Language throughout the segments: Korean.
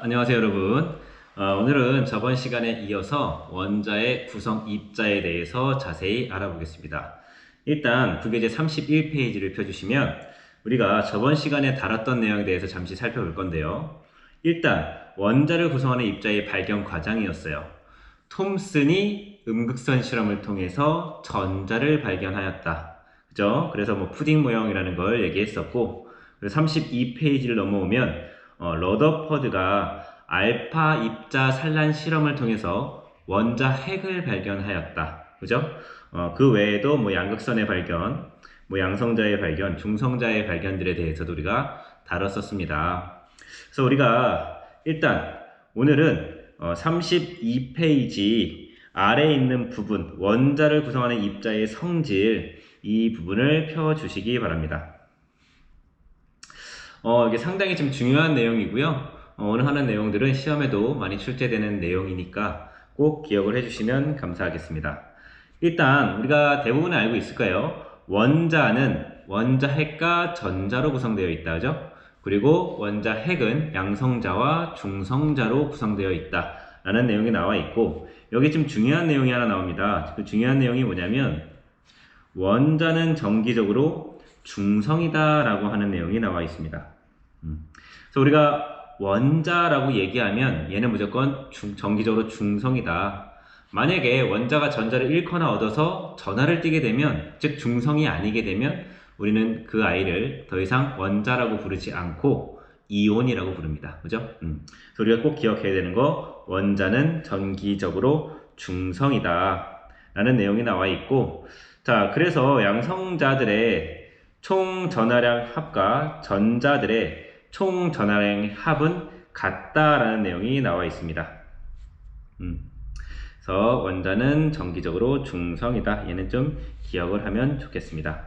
안녕하세요, 여러분. 오늘은 저번 시간에 이어서 원자의 구성 입자에 대해서 자세히 알아보겠습니다. 일단 부교재 31페이지를 펴주시면 우리가 저번 시간에 다뤘던 내용에 대해서 잠시 살펴볼 건데요. 일단 원자를 구성하는 입자의 발견 과정이었어요. 톰슨이 음극선 실험을 통해서 전자를 발견하였다. 그죠? 그래서 뭐 푸딩 모형이라는 걸 얘기했었고, 32페이지를 넘어오면 러더퍼드가 알파 입자 산란 실험을 통해서 원자 핵을 발견하였다. 그죠? 그 외에도 뭐 양극선의 발견, 뭐 양성자의 발견, 중성자의 발견들에 대해서도 우리가 다뤘었습니다. 그래서 우리가 일단 오늘은 32페이지 아래에 있는 부분, 원자를 구성하는 입자의 성질, 이 부분을 펴주시기 바랍니다. 이게 상당히 좀 중요한 내용이고요. 오늘 하는 내용들은 시험에도 많이 출제되는 내용이니까 꼭 기억을 해주시면 감사하겠습니다. 일단 우리가 대부분 알고 있을 거예요. 원자는 원자 핵과 전자로 구성되어 있다. 그죠? 그리고 원자 핵은 양성자와 중성자로 구성되어 있다. 라는 내용이 나와 있고, 여기 좀 중요한 내용이 하나 나옵니다. 그 중요한 내용이 뭐냐면, 원자는 정기적으로 중성이다 라고 하는 내용이 나와 있습니다. 그래서 우리가 원자라고 얘기하면 얘는 무조건 정기적으로 중성이다. 만약에 원자가 전자를 잃거나 얻어서 전하를 띠게 되면, 즉 중성이 아니게 되면 우리는 그 아이를 더 이상 원자라고 부르지 않고 이온이라고 부릅니다. 그죠? 그래서 우리가 꼭 기억해야 되는 거, 원자는 전기적으로 중성이다 라는 내용이 나와 있고, 자, 그래서 양성자들의 총 전하량 합과 전자들의 총 전하량의 합은 같다라는 내용이 나와 있습니다. 그래서 원자는 정기적으로 중성이다. 얘는 좀 기억을 하면 좋겠습니다.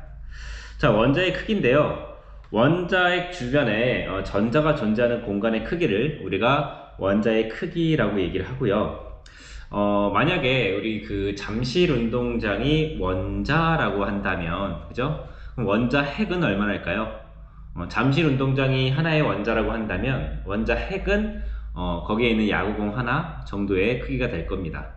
자, 원자의 크기인데요. 원자핵 주변에 전자가 존재하는 공간의 크기를 우리가 원자의 크기라고 얘기를 하고요. 만약에 우리 그 잠실 운동장이 원자라고 한다면, 그죠? 그럼 원자 핵은 얼마나일까요? 잠실 운동장이 하나의 원자라고 한다면, 원자 핵은 거기에 있는 야구공 하나 정도의 크기가 될 겁니다.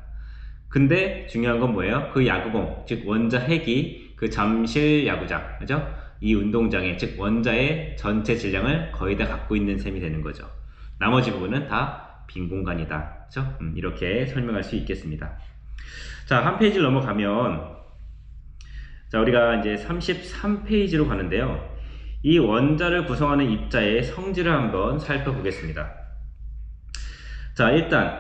근데 중요한 건 뭐예요? 그 야구공, 즉 원자 핵이 그 잠실 야구장, 그죠? 이 운동장의, 즉 원자의 전체 질량을 거의 다 갖고 있는 셈이 되는 거죠. 나머지 부분은 다 빈 공간이다. 그죠? 이렇게 설명할 수 있겠습니다. 자, 한 페이지를 넘어가면, 자, 우리가 이제 33페이지로 가는데요. 이 원자를 구성하는 입자의 성질을 한번 살펴보겠습니다. 자, 일단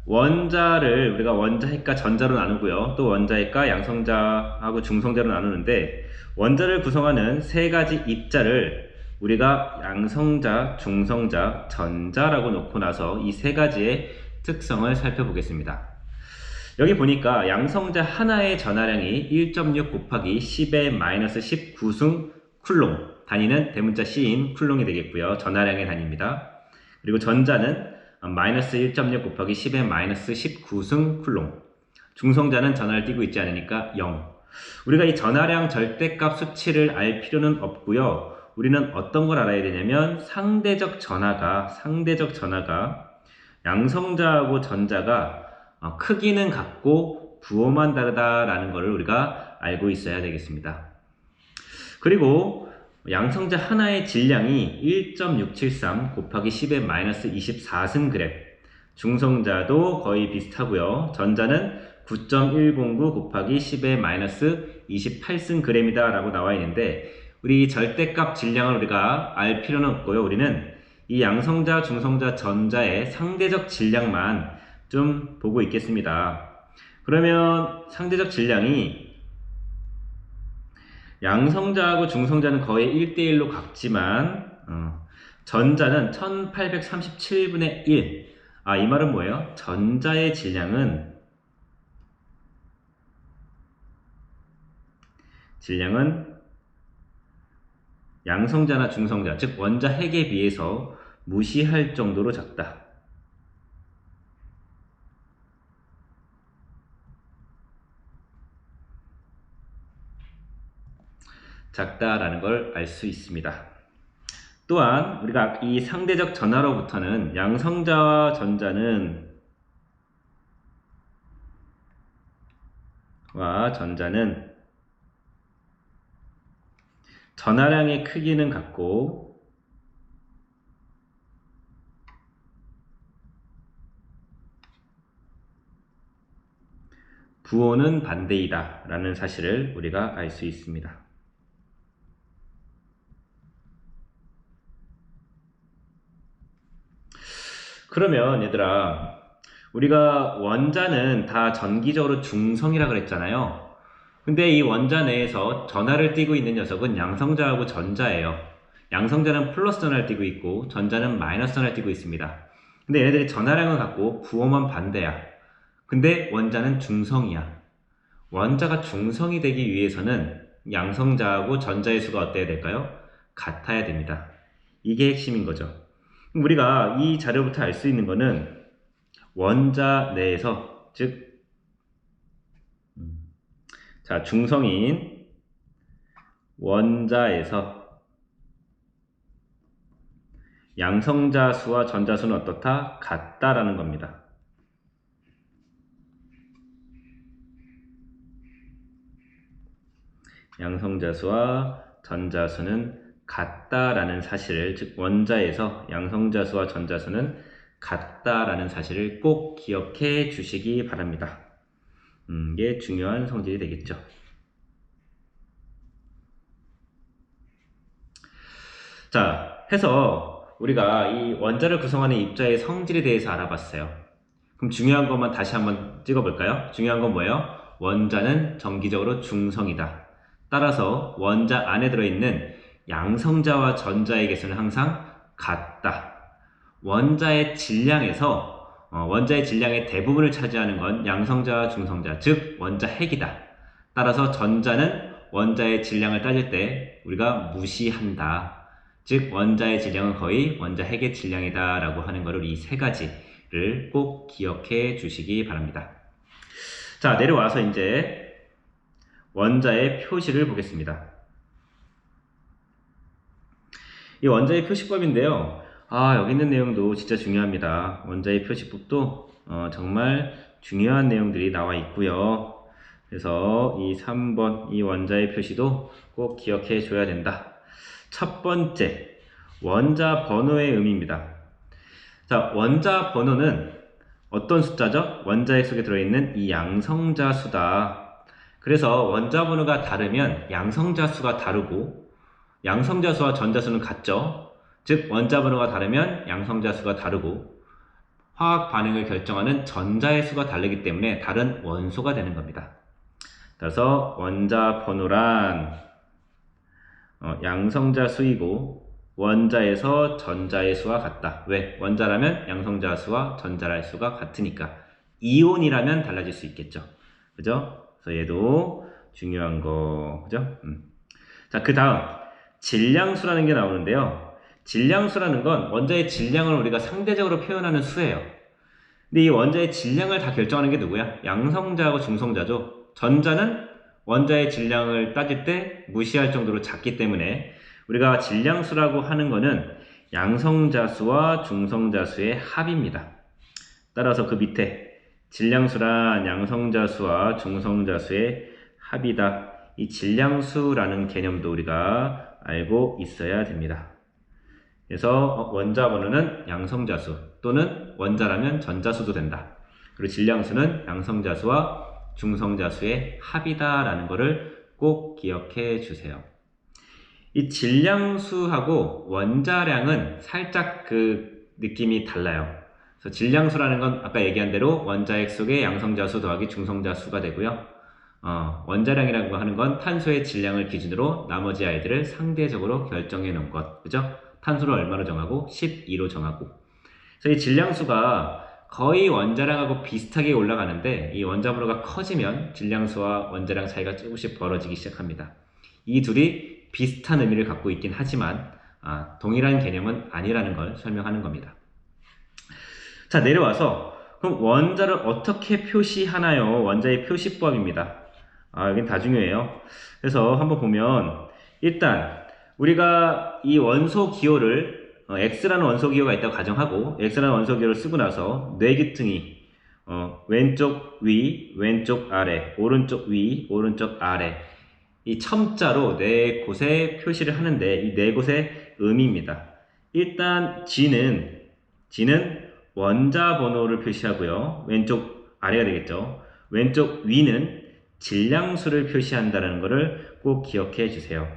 원자를 우리가 원자핵과 전자로 나누고요. 또 원자핵과 양성자하고 중성자로 나누는데, 원자를 구성하는 세 가지 입자를 우리가 양성자, 중성자, 전자라고 놓고 나서 이 세 가지의 특성을 살펴보겠습니다. 여기 보니까 양성자 하나의 전하량이 1.6 곱하기 10의 마이너스 19승 쿨롱, 단위는 대문자 C인 쿨롱이 되겠고요. 전하량의 단위입니다. 그리고 전자는 마이너스 1.6 곱하기 10의 마이너스 19승 쿨롱. 중성자는 전하를 띠고 있지 않으니까 0. 우리가 이 전하량 절대값 수치를 알 필요는 없고요. 우리는 어떤 걸 알아야 되냐면 상대적 전하가 양성자하고 전자가 크기는 같고 부호만 다르다라는 것을 우리가 알고 있어야 되겠습니다. 그리고 양성자 하나의 질량이 1.673 곱하기 10의 마이너스 24승 그램, 중성자도 거의 비슷하고요. 전자는 9.109 곱하기 10의 마이너스 28승 그램이다 라고 나와 있는데, 우리 절대값 질량을 우리가 알 필요는 없고요. 우리는 이 양성자, 중성자, 전자의 상대적 질량만 좀 보고 있겠습니다. 그러면 상대적 질량이 양성자하고 중성자는 거의 1대1로 같지만 전자는 1837분의 1. 이 말은 뭐예요? 전자의 질량은 양성자나 중성자, 즉 원자 핵에 비해서 무시할 정도로 작다. 작다라는 걸 알 수 있습니다. 또한 우리가 이 상대적 전화로부터는 양성자와 전자는 전하량의 크기는 같고 부호는 반대이다 라는 사실을 우리가 알 수 있습니다. 그러면 얘들아, 우리가 원자는 다 전기적으로 중성이라 그랬잖아요. 근데 이 원자 내에서 전하를 띠고 있는 녀석은 양성자하고 전자예요. 양성자는 플러스 전하를 띠고 있고 전자는 마이너스 전하를 띠고 있습니다. 근데 얘네들이 전하량은 같고 부호만 반대야. 근데 원자는 중성이야. 원자가 중성이 되기 위해서는 양성자하고 전자의 수가 어때야 될까요? 같아야 됩니다. 이게 핵심인 거죠. 우리가 이 자료부터 알 수 있는 거는 원자 내에서, 즉 중성인 원자에서 양성자 수와 전자 수는 어떻다? 같다라는 겁니다. 양성자 수와 전자 수는 같다라는 사실을, 즉 원자에서 양성자 수와 전자 수는 같다라는 사실을 꼭 기억해 주시기 바랍니다. 이게 중요한 성질이 되겠죠. 자, 해서 우리가 이 원자를 구성하는 입자의 성질에 대해서 알아봤어요. 그럼 중요한 것만 다시 한번 찍어볼까요? 중요한 건 뭐예요? 원자는 정기적으로 중성이다. 따라서 원자 안에 들어있는 양성자와 전자의 개수는 항상 같다. 원자의 질량의 대부분을 차지하는 건 양성자와 중성자, 즉 원자 핵이다. 따라서 전자는 원자의 질량을 따질 때 우리가 무시한다. 즉 원자의 질량은 거의 원자 핵의 질량이다 라고 하는 것을 이 세 가지를 꼭 기억해 주시기 바랍니다. 자, 내려와서 이제 원자의 표시를 보겠습니다. 이 원자의 표시법인데요. 여기 있는 내용도 진짜 중요합니다. 원자의 표시법도 정말 중요한 내용들이 나와 있고요. 그래서 이 3번 이 원자의 표시도 꼭 기억해 줘야 된다. 첫 번째, 원자 번호의 의미입니다. 자, 원자 번호는 어떤 숫자죠? 원자핵 속에 들어있는 이 양성자 수다. 그래서 원자 번호가 다르면 양성자 수가 다르고 양성자 수와 전자 수는 같죠. 즉 원자 번호가 다르면 양성자 수가 다르고 화학 반응을 결정하는 전자의 수가 다르기 때문에 다른 원소가 되는 겁니다. 따라서 원자 번호란 양성자 수이고 원자에서 전자의 수와 같다. 왜? 원자라면 양성자 수와 전자의 수가 같으니까. 이온이라면 달라질 수 있겠죠. 그죠? 그래서 얘도 중요한 거. 그죠? 자, 그 다음 질량수라는 게 나오는데요. 질량수라는 건 원자의 질량을 우리가 상대적으로 표현하는 수예요. 근데 이 원자의 질량을 다 결정하는 게 누구야? 양성자하고 중성자죠. 전자는 원자의 질량을 따질 때 무시할 정도로 작기 때문에 우리가 질량수라고 하는 거는 양성자수와 중성자수의 합입니다. 따라서 그 밑에 질량수란 양성자수와 중성자수의 합이다. 이 질량수라는 개념도 우리가 알고 있어야 됩니다. 그래서 원자 번호는 양성자수 또는 원자라면 전자수도 된다. 그리고 질량수는 양성자수와 중성자수의 합이다 라는 것을 꼭 기억해 주세요. 이 질량수하고 원자량은 살짝 그 느낌이 달라요. 그래서 질량수라는 건 아까 얘기한 대로 원자핵 속의 양성자수 더하기 중성자수가 되고요. 원자량이라고 하는 건 탄소의 질량을 기준으로 나머지 아이들을 상대적으로 결정해 놓은 것. 그죠? 탄소를 얼마로 정하고 12로 정하고. 그래서 이 질량수가 거의 원자량하고 비슷하게 올라가는데 이 원자 번호가 커지면 질량수와 원자량 차이가 조금씩 벌어지기 시작합니다. 이 둘이 비슷한 의미를 갖고 있긴 하지만 동일한 개념은 아니라는 걸 설명하는 겁니다. 자, 내려와서 그럼 원자를 어떻게 표시하나요? 원자의 표시법입니다. 여긴 다 중요해요. 그래서 한번 보면 일단 우리가 이 원소 기호를 x라는 원소 기호가 있다고 가정하고 x라는 원소 기호를 쓰고 나서 뇌기퉁이 왼쪽 위, 왼쪽 아래, 오른쪽 위, 오른쪽 아래 이 첨자로 네 곳에 표시를 하는데 이 네 곳의 의미입니다. 일단 G는 원자 번호를 표시하고요. 왼쪽 아래가 되겠죠. 왼쪽 위는 질량수를 표시한다는 것을 꼭 기억해 주세요.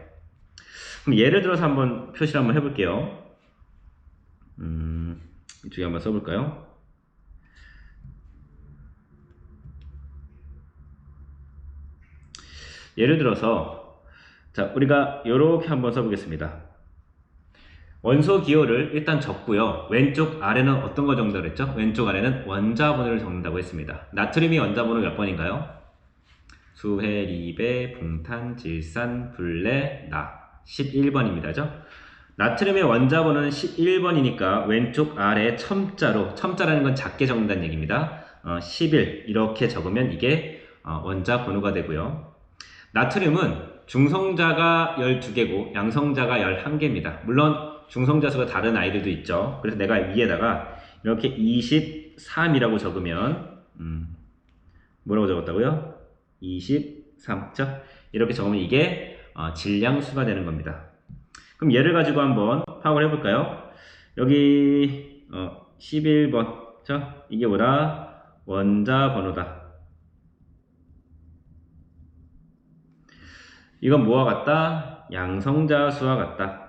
그럼 예를 들어서 한번 표시를 한번 해볼게요. 이쪽에 한번 써볼까요? 예를 들어서 자 우리가 이렇게 한번 써보겠습니다. 원소 기호를 일단 적고요. 왼쪽 아래는 어떤 거 적는다고 했죠? 왼쪽 아래는 원자 번호를 적는다고 했습니다. 나트륨이 원자 번호 몇 번인가요? 수해, 리베, 붕탄, 질산, 불레, 나 11번입니다. 죠? 나트륨의 원자 번호는 11번이니까 왼쪽 아래 첨자라는 건 작게 적는다는 얘기입니다. 11 이렇게 적으면 이게 원자 번호가 되고요. 나트륨은 중성자가 12개고 양성자가 11개입니다. 물론 중성자 수가 다른 아이들도 있죠. 그래서 내가 위에다가 이렇게 23이라고 적으면 뭐라고 적었다고요? 23. 이렇게 적으면 이게 질량수가 되는 겁니다. 그럼 얘를 가지고 한번 파악을 해볼까요? 여기 11번. 자, 이게 뭐다? 원자 번호다. 이건 뭐와 같다? 양성자 수와 같다.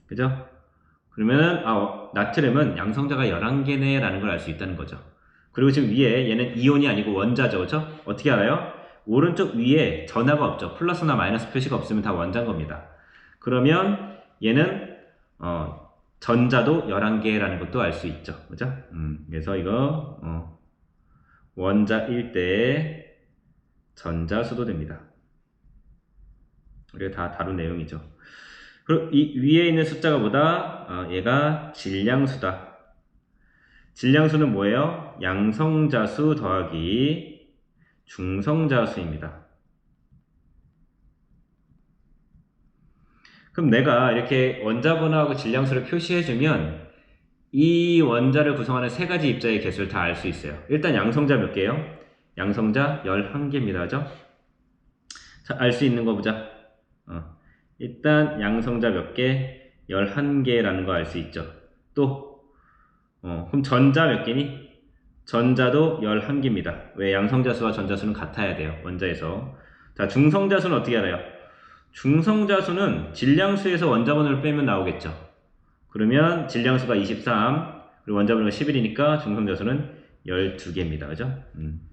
그죠? 그러면은 나트륨은 양성자가 11개네 라는 걸 알 수 있다는 거죠. 그리고 지금 위에 얘는 이온이 아니고 원자죠. 그죠? 어떻게 알아요? 오른쪽 위에 전하가 없죠. 플러스나 마이너스 표시가 없으면 다 원자인 겁니다. 그러면 얘는 전자도 11개라는 것도 알 수 있죠. 그죠? 그래서 이거 원자일 때 전자수도 됩니다. 우리가 다 다룬 내용이죠. 그리고 이 위에 있는 숫자가 뭐다? 얘가 질량수다. 질량수는 뭐예요? 양성자수 더하기 중성자수입니다. 그럼 내가 이렇게 원자 번호하고 질량수를 표시해주면 이 원자를 구성하는 세 가지 입자의 개수를 다 알 수 있어요. 일단 양성자 몇 개예요? 양성자 11개입니다. 그죠? 자, 알 수 있는 거 보자. 일단 양성자 몇 개? 11개라는 거 알 수 있죠. 또 그럼 전자 몇 개니? 전자도 11개입니다. 왜? 양성자수와 전자수는 같아야 돼요. 원자에서. 자, 중성자수는 어떻게 알아요? 중성자수는 질량수에서 원자번호를 빼면 나오겠죠. 그러면 질량수가 23, 그리고 원자번호가 11이니까 중성자수는 12개입니다. 그죠?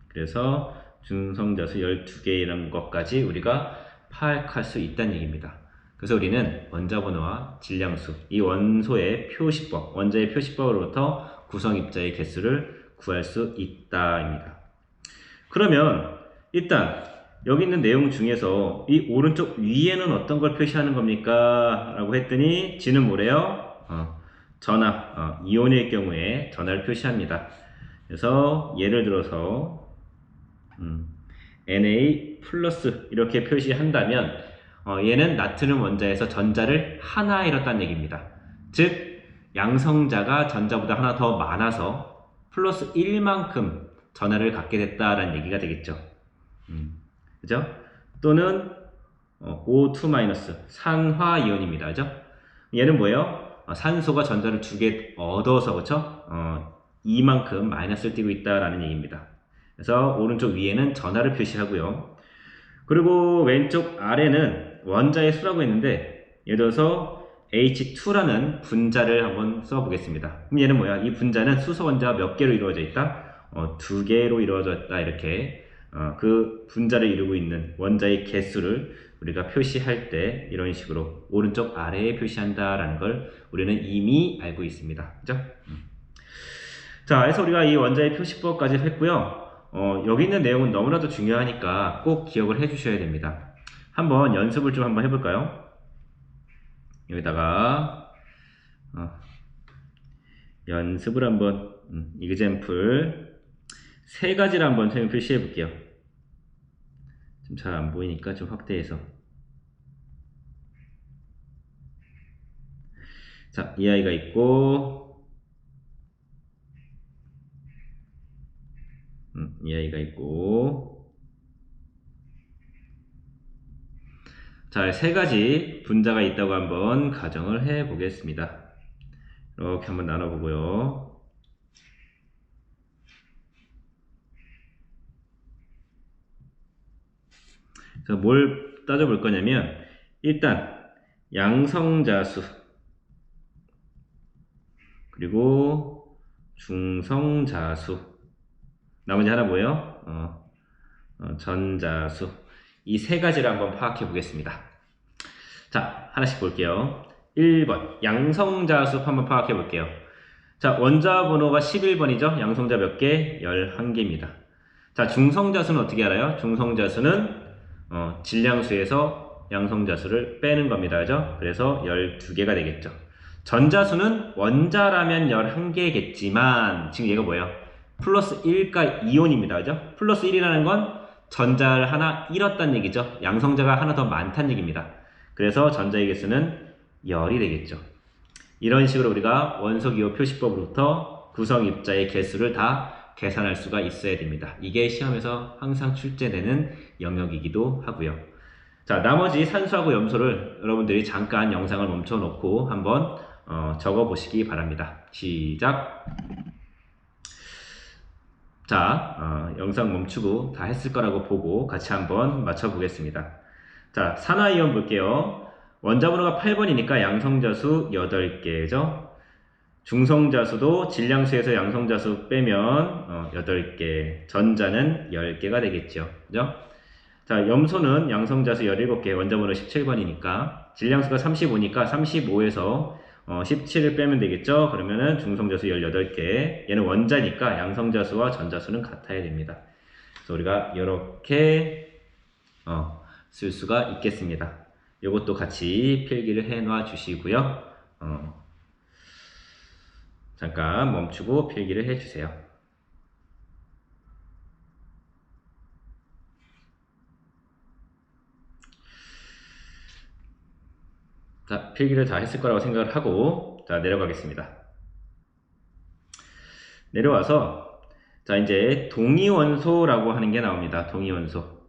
그래서 중성자수 12개라는 것까지 우리가 파악할 수 있다는 얘기입니다. 그래서 우리는 원자번호와 질량수, 이 원소의 표시법, 원자의 표시법으로부터 구성입자의 개수를 구할 수 있다입니다. 그러면 일단 여기 있는 내용 중에서 이 오른쪽 위에는 어떤 걸 표시하는 겁니까? 라고 했더니 G는 뭐래요? 전하, 이온일 경우에 전하를 표시합니다. 그래서 예를 들어서 Na 플러스 이렇게 표시한다면 얘는 나트륨 원자에서 전자를 하나 잃었다는 얘기입니다. 즉 양성자가 전자보다 하나 더 많아서 플러스 1만큼 전하를 갖게 됐다라는 얘기가 되겠죠. 그죠? 또는 O2- 산화이온입니다. 그죠? 얘는 뭐예요? 산소가 전자를 2개 얻어서 그쵸? 이만큼 마이너스를 띄고 있다라는 얘기입니다. 그래서 오른쪽 위에는 전하를 표시하고요. 그리고 왼쪽 아래는 원자의 수라고 했는데 예를 들어서 H2라는 분자를 한번 써보겠습니다. 그럼 얘는 뭐야? 이 분자는 수소 원자가 몇 개로 이루어져 있다? 2개로 이루어져 있다. 이렇게 그 분자를 이루고 있는 원자의 개수를 우리가 표시할 때 이런 식으로 오른쪽 아래에 표시한다라는 걸 우리는 이미 알고 있습니다. 그죠? 자, 그래서 우리가 이 원자의 표시법까지 했고요. 여기 있는 내용은 너무나도 중요하니까 꼭 기억을 해 주셔야 됩니다. 한번 연습을 좀 한번 해볼까요? 여기다가 연습을 한번 example 세 가지를 한번 표시해 볼게요. 좀 잘 안 보이니까 좀 확대해서 자, 이 아이가 있고, 이 아이가 있고, 자, 세 가지 분자가 있다고 한번 가정을 해 보겠습니다. 이렇게 한번 나눠보고요. 자, 뭘 따져볼 거냐면, 일단, 양성자수, 그리고 중성자수, 나머지 하나 뭐예요? 전자수. 이 세 가지를 한번 파악해 보겠습니다. 자, 하나씩 볼게요. 1번, 양성자수 한번 파악해 볼게요. 자, 원자 번호가 11번이죠? 양성자 몇 개? 11개입니다. 자, 중성자수는 어떻게 알아요? 중성자수는 질량수에서 양성자수를 빼는 겁니다. 그죠? 그래서 12개가 되겠죠. 전자수는 원자라면 11개겠지만 지금 얘가 뭐예요? 플러스 1가 이온입니다. 그죠? 플러스 1이라는 건 전자를 하나 잃었다는 얘기죠. 양성자가 하나 더 많다는 얘기입니다. 그래서 전자의 개수는 열이 되겠죠. 이런 식으로 우리가 원소기호 표시법으로부터 구성입자의 개수를 다 계산할 수가 있어야 됩니다. 이게 시험에서 항상 출제되는 영역이기도 하고요. 자, 나머지 산소하고 염소를 여러분들이 잠깐 영상을 멈춰놓고 한번 적어보시기 바랍니다. 시작! 자, 영상 멈추고 다 했을 거라고 보고 같이 한번 맞춰보겠습니다. 자, 산화이온 볼게요. 원자 번호가 8번이니까 양성자수 8개죠. 중성자수도 질량수에서 양성자수 빼면 8개, 전자는 10개가 되겠죠. 그죠? 자, 염소는 양성자수 17개, 원자 번호 17번이니까 질량수가 35니까 35에서 17을 빼면 되겠죠. 그러면은 중성자수 18개, 얘는 원자니까 양성자수와 전자수는 같아야 됩니다. 그래서 우리가 이렇게 쓸 수가 있겠습니다. 이것도 같이 필기를 해 놔 주시고요. 잠깐 멈추고 필기를 해 주세요. 자, 필기를 다 했을 거라고 생각을 하고, 자, 내려가겠습니다. 내려와서, 자, 이제 동위원소라고 하는 게 나옵니다. 동위원소.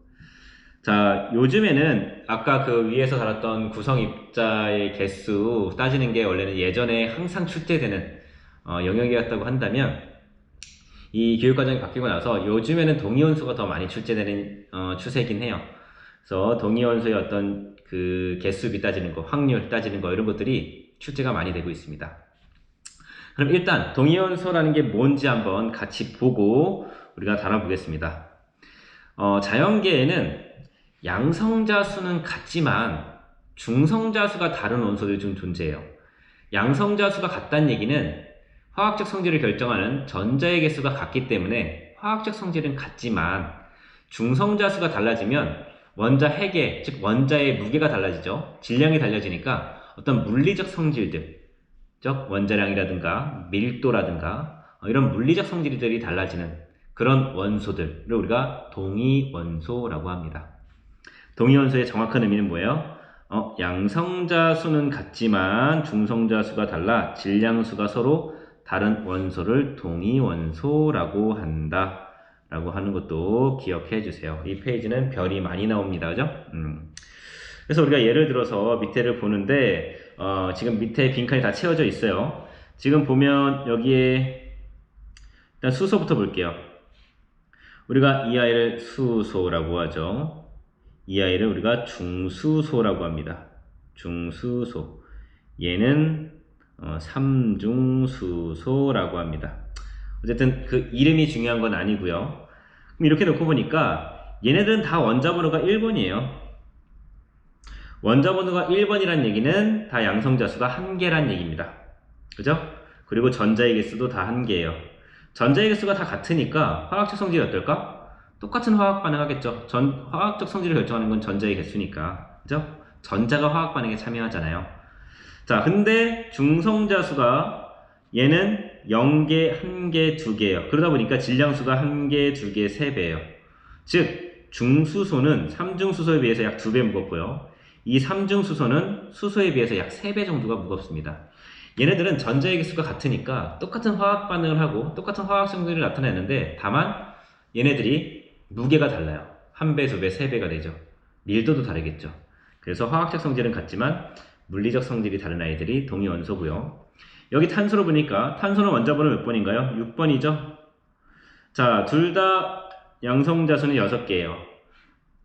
자, 요즘에는 아까 그 위에서 다뤘던 구성입자의 개수 따지는 게 원래는 예전에 항상 출제되는 영역이었다고 한다면, 이 교육과정이 바뀌고 나서 요즘에는 동위원소가 더 많이 출제되는 추세이긴 해요. 그래서 동위원소의 어떤 그 개수비 따지는 거, 확률 따지는 거 이런 것들이 출제가 많이 되고 있습니다. 그럼 일단 동위원소라는 게 뭔지 한번 같이 보고 우리가 다뤄보겠습니다. 자연계에는 양성자수는 같지만 중성자수가 다른 원소들이 좀 존재해요. 양성자수가 같다는 얘기는 화학적 성질을 결정하는 전자의 개수가 같기 때문에 화학적 성질은 같지만 중성자수가 달라지면 원자 핵의, 즉 원자의 무게가 달라지죠. 질량이 달라지니까 어떤 물리적 성질들, 즉 원자량이라든가 밀도라든가 이런 물리적 성질들이 달라지는 그런 원소들을 우리가 동위원소라고 합니다. 동위원소의 정확한 의미는 뭐예요? 양성자수는 같지만 중성자수가 달라 질량수가 서로 다른 원소를 동위원소라고 한다 라고 하는 것도 기억해 주세요. 이 페이지는 별이 많이 나옵니다. 그죠? 그래서 우리가 예를 들어서 밑에를 보는데 지금 밑에 빈칸이 다 채워져 있어요. 지금 보면 여기에 일단 수소부터 볼게요. 우리가 이 아이를 수소라고 하죠. 이 아이를 우리가 중수소라고 합니다. 중수소. 얘는 삼중수소라고 합니다. 어쨌든 그 이름이 중요한 건 아니고요. 그럼 이렇게 놓고 보니까 얘네들은 다 원자 번호가 1번이에요. 원자 번호가 1번이란 얘기는 다 양성자수가 1개란 얘기입니다. 그죠? 그리고 전자의 개수도 다 1개예요. 전자의 개수가 다 같으니까 화학적 성질이 어떨까? 똑같은 화학 반응 하겠죠. 화학적 성질을 결정하는 건 전자의 개수니까. 그죠? 전자가 화학 반응에 참여하잖아요. 자, 근데 중성자수가 얘는 0개, 1개, 2개예요. 그러다 보니까 질량수가 1개, 2개, 3배예요. 즉 중수소는 삼중수소에 비해서 약 2배 무겁고요. 이 삼중수소는 수소에 비해서 약 3배 정도가 무겁습니다. 얘네들은 전자의 개수가 같으니까 똑같은 화학 반응을 하고 똑같은 화학 성질을 나타내는데 다만 얘네들이 무게가 달라요. 한 배, 두 배, 세 배가 되죠. 밀도도 다르겠죠. 그래서 화학적 성질은 같지만 물리적 성질이 다른 아이들이 동위 원소고요. 여기 탄소로 보니까 탄소는 원자번호 몇 번인가요? 6번이죠. 자, 둘 다 양성자수는 6개예요.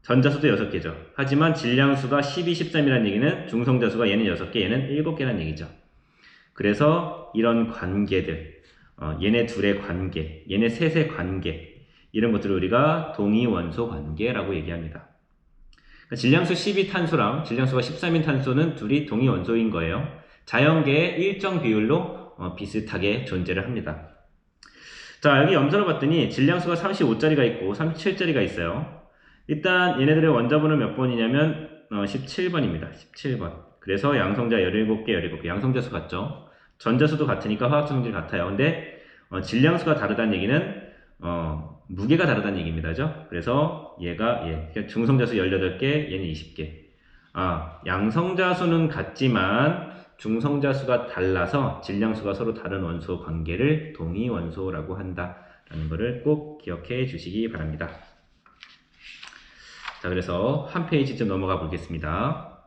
전자수도 6개죠. 하지만 질량수가 12, 13이라는 얘기는 중성자수가 얘는 6개, 얘는 7개라는 얘기죠. 그래서 이런 관계들, 얘네 둘의 관계, 얘네 셋의 관계, 이런 것들을 우리가 동위원소 관계라고 얘기합니다. 그러니까 질량수 12 탄소랑 질량수가 13인 탄소는 둘이 동위원소인 거예요. 자연계에 일정 비율로 비슷하게 존재를 합니다. 자, 여기 염소를 봤더니 질량수가 35짜리가 있고 37짜리가 있어요. 일단 얘네들의 원자번호 몇 번이냐면 17번입니다. 17번. 그래서 양성자 17개, 17개. 양성자수 같죠? 전자수도 같으니까 화학성질이 같아요. 근데 질량수가 다르다는 얘기는 무게가 다르다는 얘기입니다. 그죠? 그래서 얘가 중성자수 18개, 얘는 20개. 양성자수는 같지만 중성자수가 달라서 질량수가 서로 다른 원소 관계를 동위원소라고 한다라는 것을 꼭 기억해 주시기 바랍니다. 자, 그래서 한 페이지 좀 넘어가 보겠습니다.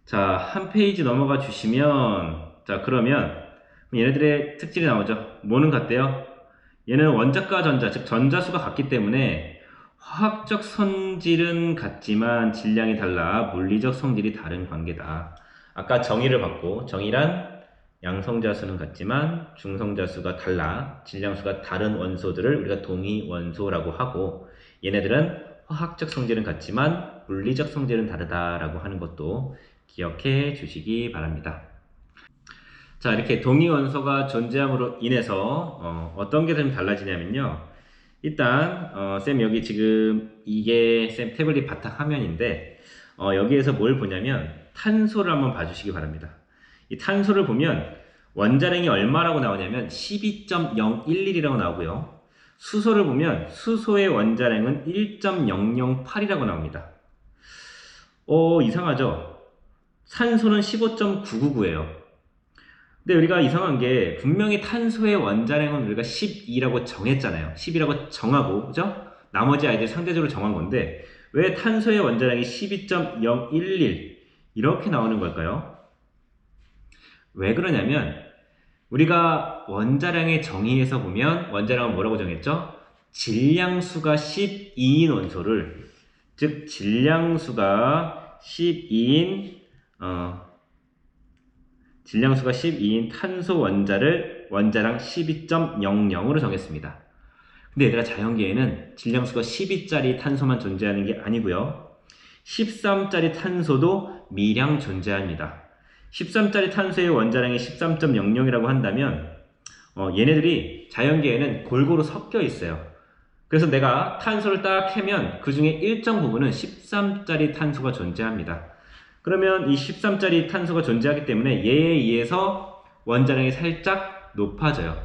자, 한 페이지 넘어가 주시면, 자, 그러면 얘네들의 특질이 나오죠. 뭐는 같대요? 얘는 원자과 전자, 즉 전자수가 같기 때문에 화학적 성질은 같지만 질량이 달라 물리적 성질이 다른 관계다. 아까 정의를 봤고, 정의란 양성자수는 같지만 중성자수가 달라 질량수가 다른 원소들을 우리가 동위원소라고 하고, 얘네들은 화학적 성질은 같지만 물리적 성질은 다르다라고 하는 것도 기억해 주시기 바랍니다. 자, 이렇게 동위원소가 존재함으로 인해서 어떤 게 좀 달라지냐면요. 일단 쌤 여기 지금 이게 쌤 태블릿 바탕화면인데 여기에서 뭘 보냐면 탄소를 한번 봐주시기 바랍니다. 이 탄소를 보면 원자량이 얼마라고 나오냐면 12.011이라고 나오고요. 수소를 보면 수소의 원자량은 1.008이라고 나옵니다. 이상하죠? 산소는 15.999예요. 근데 우리가 이상한 게 분명히 탄소의 원자량은 우리가 12라고 정했잖아요. 10이라고 정하고, 그죠? 나머지 아이들 상대적으로 정한 건데 왜 탄소의 원자량이 12.011 이렇게 나오는 걸까요? 왜 그러냐면 우리가 원자량의 정의에서 보면 원자량은 뭐라고 정했죠? 질량수가 12인 원소를, 즉 질량수가 12인 질량수가 12인 탄소 원자를 원자량 12.00으로 정했습니다. 근데 얘들아, 자연계에는 질량수가 12짜리 탄소만 존재하는 게 아니고요. 13짜리 탄소도 미량 존재합니다. 13짜리 탄소의 원자량이 13.00이라고 한다면 얘네들이 자연계에는 골고루 섞여 있어요. 그래서 내가 탄소를 딱 캐면 그 중에 일정 부분은 13짜리 탄소가 존재합니다. 그러면 이 13짜리 탄소가 존재하기 때문에 얘에 의해서 원자량이 살짝 높아져요.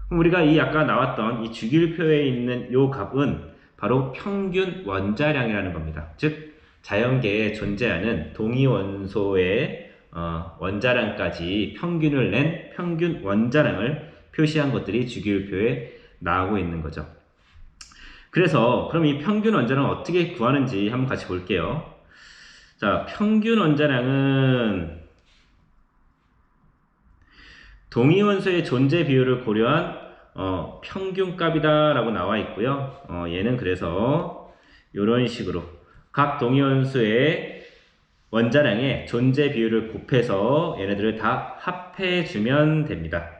그럼 우리가 이 아까 나왔던 이 주기율표에 있는 이 값은 바로 평균 원자량이라는 겁니다. 즉 자연계에 존재하는 동위원소의 원자량까지 평균을 낸 평균 원자량을 표시한 것들이 주기율표에 나오고 있는 거죠. 그래서 그럼 이 평균 원자량을 어떻게 구하는지 한번 같이 볼게요. 자, 평균 원자량은 동위원소의 존재 비율을 고려한 평균값이다 라고 나와 있고요. 얘는 그래서 이런 식으로 각 동위원소의 원자량의 존재 비율을 곱해서 얘네들을 다 합해 주면 됩니다.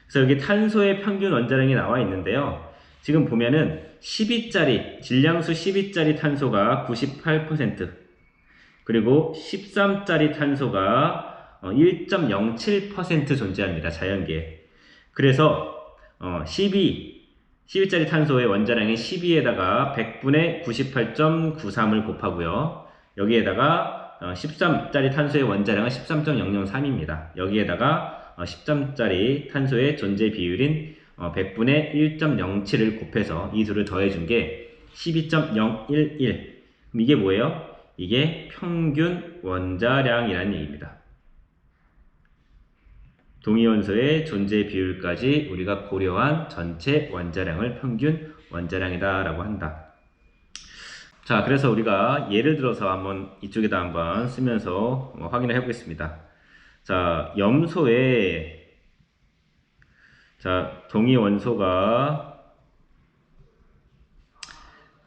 그래서 여기 탄소의 평균 원자량이 나와 있는데요. 지금 보면은 12짜리 질량수 12짜리 탄소가 98%, 그리고 13짜리 탄소가 1.07% 존재합니다. 자연계에. 그래서 12짜리 탄소의 원자량인 12에다가 100분의 98.93을 곱하고요. 여기에다가 13짜리 탄소의 원자량은 13.003입니다. 여기에다가 13짜리 탄소의 존재 비율인 100분의 1.07을 곱해서 이 둘을 더해준 게 12.011. 이게 뭐예요? 이게 평균 원자량이라는 얘기입니다. 동위원소의 존재 비율까지 우리가 고려한 전체 원자량을 평균 원자량이다 라고 한다. 자, 그래서 우리가 예를 들어서 한번 이쪽에다 한번 쓰면서 확인을 해보겠습니다. 자, 염소의 동위 원소가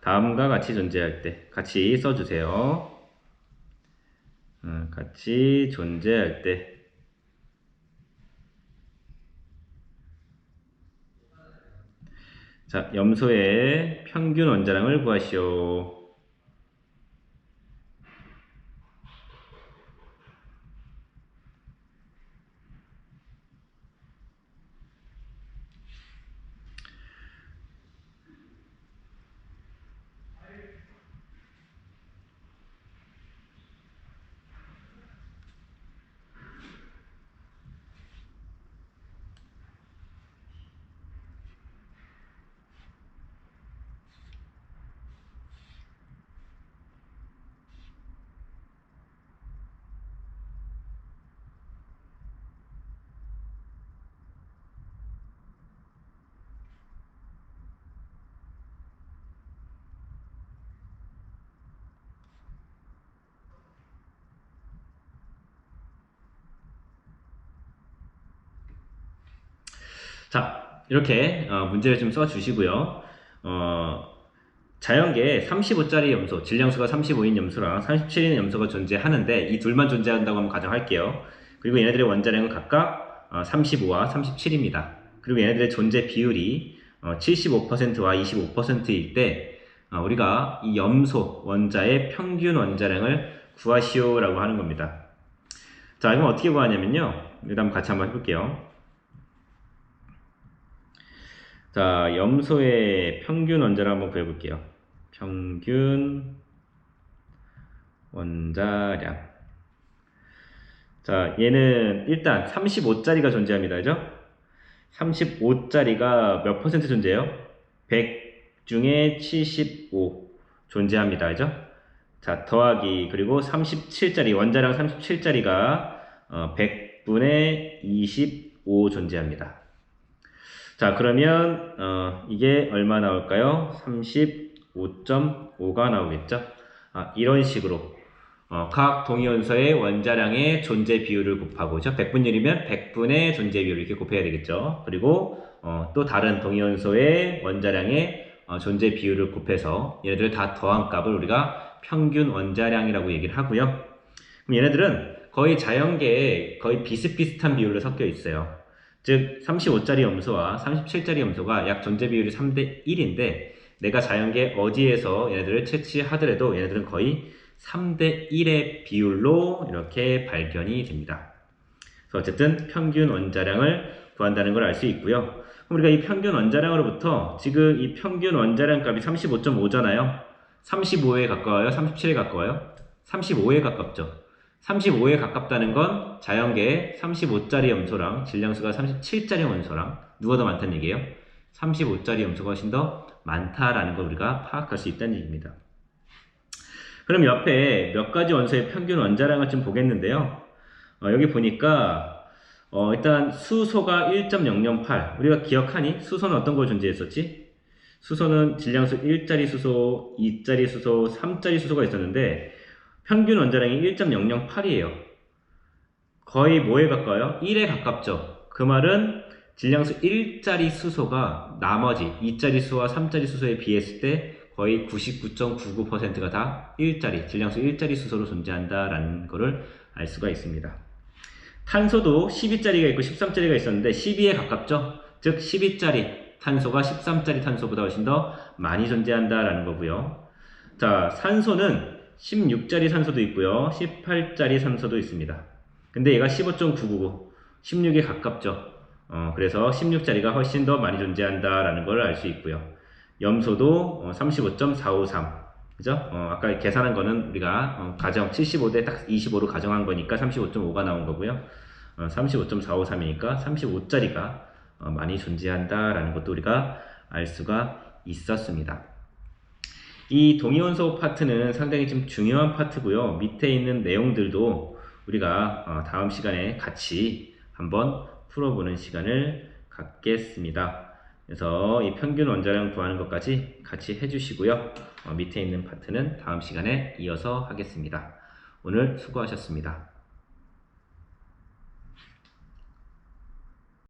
다음과 같이 존재할 때 같이 써주세요. 같이 존재할 때 자, 염소의 평균 원자량을 구하시오. 자, 이렇게 문제를 좀 써주시고요. 자연계에 35짜리 염소, 질량수가 35인 염소랑 37인 염소가 존재하는데 이 둘만 존재한다고 한번 가정할게요. 그리고 얘네들의 원자량은 각각 35와 37입니다. 그리고 얘네들의 존재 비율이 75%와 25%일 때 우리가 이 염소 원자의 평균 원자량을 구하시오라고 하는 겁니다. 자, 이건 어떻게 구하냐면요. 일단 같이 한번 해볼게요. 자, 염소의 평균 원자를 한번 구해볼게요. 평균 원자량. 자, 얘는 일단 35짜리가 존재합니다. 그죠? 35짜리가 몇 퍼센트 존재해요? 100 중에 75 존재합니다. 그죠? 자, 더하기 그리고 37짜리 원자량 37짜리가 100분의 25 존재합니다. 자, 그러면 이게 얼마 나올까요? 35.5가 나오겠죠? 이런 식으로 각 동위원소의 원자량의 존재 비율을 곱하고죠. 100분율이면 100분의 존재 비율을 이렇게 곱해야 되겠죠. 그리고 또 다른 동위원소의 원자량의 존재 비율을 곱해서 얘네들을 다 더한 값을 우리가 평균 원자량이라고 얘기를 하고요. 그럼 얘네들은 거의 자연계에 거의 비슷비슷한 비율로 섞여 있어요. 즉 35짜리 염소와 37짜리 염소가 약 존재 비율이 3대 1인데 내가 자연계 어디에서 얘네들을 채취하더라도 얘네들은 거의 3대 1의 비율로 이렇게 발견이 됩니다. 그래서 어쨌든 평균 원자량을 구한다는 걸 알 수 있고요. 그럼 우리가 이 평균 원자량으로부터 지금 이 평균 원자량 값이 35.5잖아요. 35에 가까워요? 37에 가까워요? 35에 가깝죠. 35에 가깝다는 건 자연계에 35짜리 염소랑 질량수가 37짜리 염소랑 누가 더 많다는 얘기예요? 35짜리 염소가 훨씬 더 많다라는 걸 우리가 파악할 수 있다는 얘기입니다. 그럼 옆에 몇 가지 원소의 평균 원자량을 좀 보겠는데요. 여기 보니까 일단 수소가 1.008 우리가 기억하니? 수소는 어떤 걸 존재했었지? 수소는 질량수 1짜리 수소, 2짜리 수소, 3짜리 수소가 있었는데 평균 원자량이 1.008이에요. 거의 뭐에 가까워요? 1에 가깝죠. 그 말은 질량수 1짜리 수소가 나머지 2짜리 수소와 3짜리 수소에 비했을 때 거의 99.99%가 다 1짜리, 질량수 1짜리 수소로 존재한다라는 것을 알 수가 있습니다. 탄소도 12짜리가 있고 13짜리가 있었는데 12에 가깝죠. 즉 12짜리 탄소가 13짜리 탄소보다 훨씬 더 많이 존재한다라는 거고요. 자, 산소는 16짜리 산소도 있고요. 18짜리 산소도 있습니다. 근데 얘가 15.999, 16에 가깝죠. 그래서 16짜리가 훨씬 더 많이 존재한다라는 걸 알 수 있고요. 염소도 35.453. 그죠? 아까 계산한 거는 우리가 가정 75대 딱 25로 가정한 거니까 35.5가 나온 거고요. 35.453이니까 35짜리가 많이 존재한다라는 것도 우리가 알 수가 있었습니다. 이 동위원소 파트는 상당히 좀 중요한 파트고요. 밑에 있는 내용들도 우리가 다음 시간에 같이 한번 풀어보는 시간을 갖겠습니다. 그래서 이 평균 원자량 구하는 것까지 같이 해주시고요. 밑에 있는 파트는 다음 시간에 이어서 하겠습니다. 오늘 수고하셨습니다.